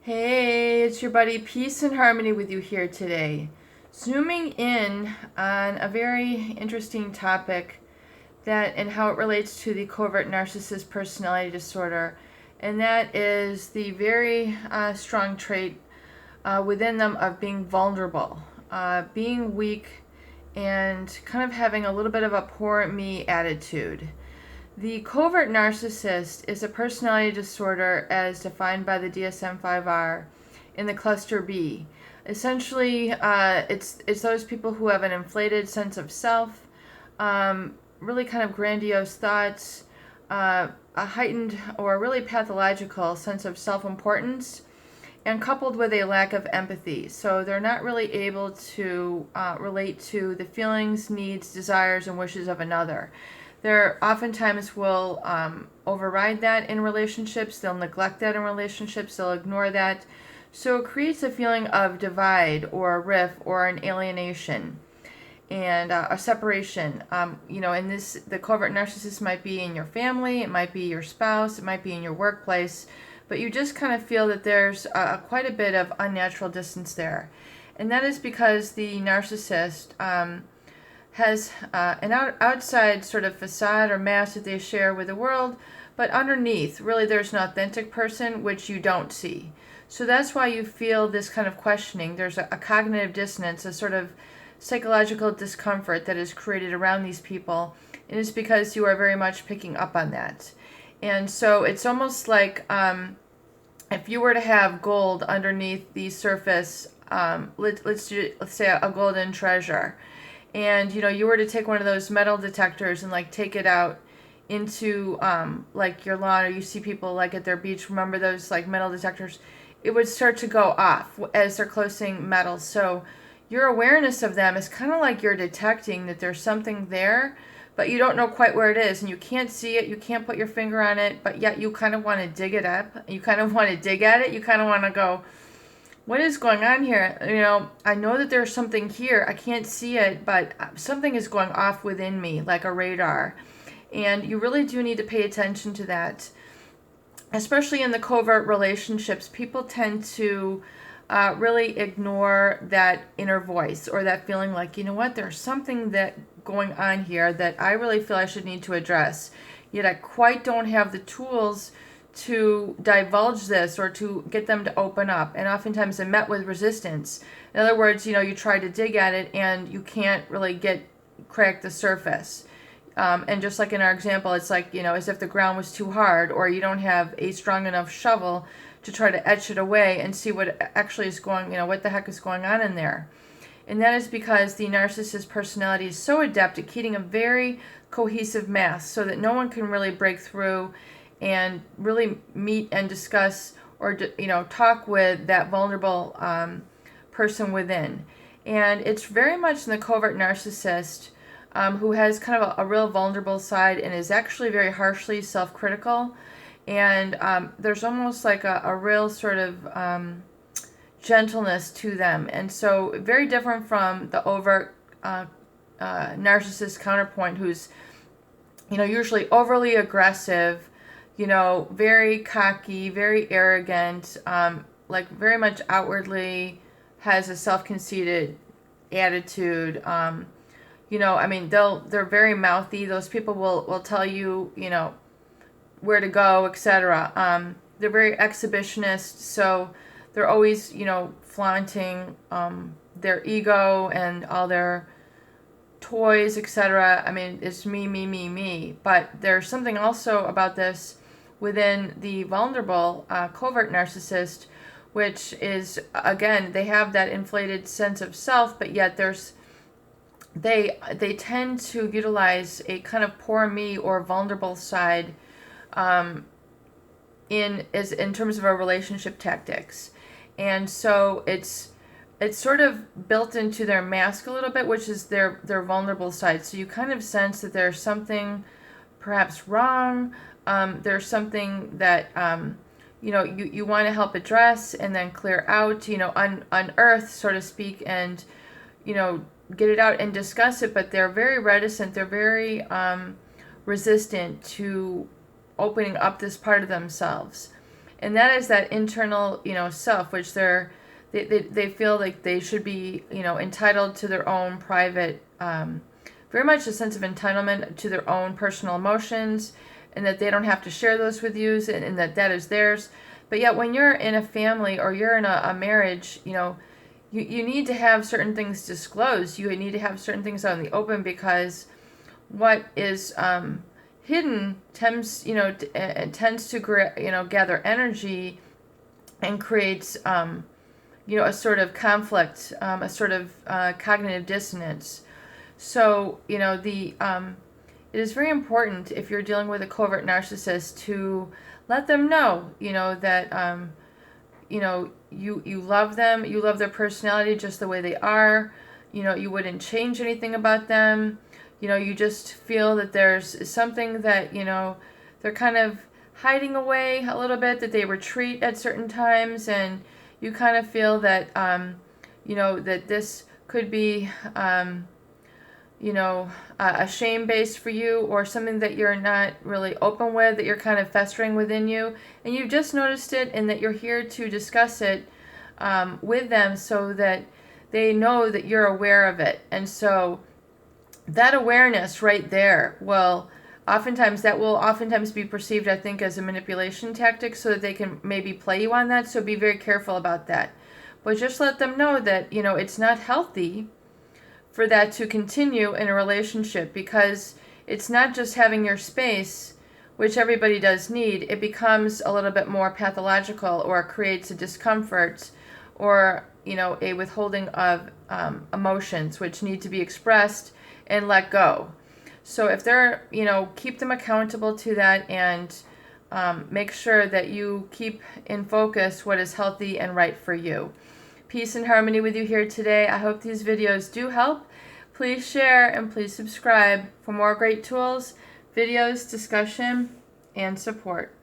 Hey, it's your buddy Peace and Harmony with you here today. Zooming in on a very interesting topic that and how it relates to the covert narcissist personality disorder, and that is the very strong trait within them of being vulnerable, being weak, and kind of having a little bit of a poor me attitude. The covert narcissist is a personality disorder as defined by the DSM-5R in the cluster B. Essentially, it's those people who have an inflated sense of self, really kind of grandiose thoughts, a heightened or really pathological sense of self-importance, and coupled with a lack of empathy. So they're not really able to relate to the feelings, needs, desires, and wishes of another. They're oftentimes will override that in relationships. They'll neglect that in relationships. They'll ignore that. So it creates a feeling of divide or a rift or an alienation and a separation. And the covert narcissist might be in your family, it might be your spouse, it might be in your workplace, but you just kind of feel that there's quite a bit of unnatural distance there. And that is because the narcissist has an outside sort of facade or mask that they share with the world, but underneath, really, there's an authentic person which you don't see. So that's why you feel this kind of questioning. There's a cognitive dissonance, a sort of psychological discomfort that is created around these people, and it's because you are very much picking up on that. And so it's almost like if you were to have gold underneath the surface, let's say a golden treasure, and you were to take one of those metal detectors and like take it out into like your lawn, or you see people like at their beach, remember those like metal detectors, it would start to go off as they're closing metal. So your awareness of them is kind of like you're detecting that there's something there, but you don't know quite where it is, and you can't see it, you can't put your finger on it, but yet you kind of want to dig it up, you kind of want to dig at it, you kind of want to go, what is going on here? I know that there's something here. I can't see it, but something is going off within me like a radar. And you really do need to pay attention to that. Especially in the covert relationships, people tend to really ignore that inner voice or that feeling like, you know what, there's something that going on here that I really feel I should need to address. Yet I quite don't have the tools to divulge this or to get them to open up, and oftentimes they're met with resistance. In other words, you try to dig at it and you can't really crack the surface. And just like in our example, it's like, as if the ground was too hard, or you don't have a strong enough shovel to try to etch it away and see what actually is what the heck is going on in there. And that is because the narcissist personality is so adept at keeping a very cohesive mass so that no one can really break through and really meet and discuss or talk with that vulnerable person within. And it's very much in the covert narcissist who has kind of a real vulnerable side and is actually very harshly self-critical. And there's almost like a real sort of gentleness to them. And so very different from the overt narcissist counterpoint, who's usually overly aggressive, very cocky, very arrogant, like very much outwardly has a self-conceited attitude. They're very mouthy. Those people will tell you, where to go, etc. They're very exhibitionist, so they're always, flaunting their ego and all their toys, etc. It's me, me, me, me. But there's something also about this within the vulnerable covert narcissist, which is, again, they have that inflated sense of self, but yet they tend to utilize a kind of poor me or vulnerable side in terms of our relationship tactics. And so it's sort of built into their mask a little bit, which is their vulnerable side. So you kind of sense that there's something perhaps wrong. There's something that you want to help address and then clear out, unearth, so to speak, and get it out and discuss it. But they're very reticent. They're very resistant to opening up this part of themselves. And that is that internal, self, which they feel like they should be, entitled to their own private, very much a sense of entitlement to their own personal emotions, and that they don't have to share those with you, and that is theirs. But yet when you're in a family or you're in a marriage, you need to have certain things disclosed. You need to have certain things out in the open, because what is hidden tends to gather energy and creates a sort of conflict, a sort of cognitive dissonance. So it is very important, if you're dealing with a covert narcissist, to let them know that you love them, you love their personality just the way they are. You wouldn't change anything about them. You just feel that there's something that, they're kind of hiding away a little bit, that they retreat at certain times, and you kind of feel that, that this could be, a shame base for you, or something that you're not really open with, that you're kind of festering within you, and you've just noticed it, and that you're here to discuss it with them, so that they know that you're aware of it. And so that awareness right there will oftentimes be perceived, I think, as a manipulation tactic, so that they can maybe play you on that. So be very careful about that. But just let them know that, it's not healthy for that to continue in a relationship, because it's not just having your space, which everybody does need. It becomes a little bit more pathological, or creates a discomfort, or a withholding of emotions, which need to be expressed and let go. So if they're, keep them accountable to that, and make sure that you keep in focus what is healthy and right for you. Peace and harmony with you here today. I hope these videos do help. Please share and please subscribe for more great tools, videos, discussion, and support.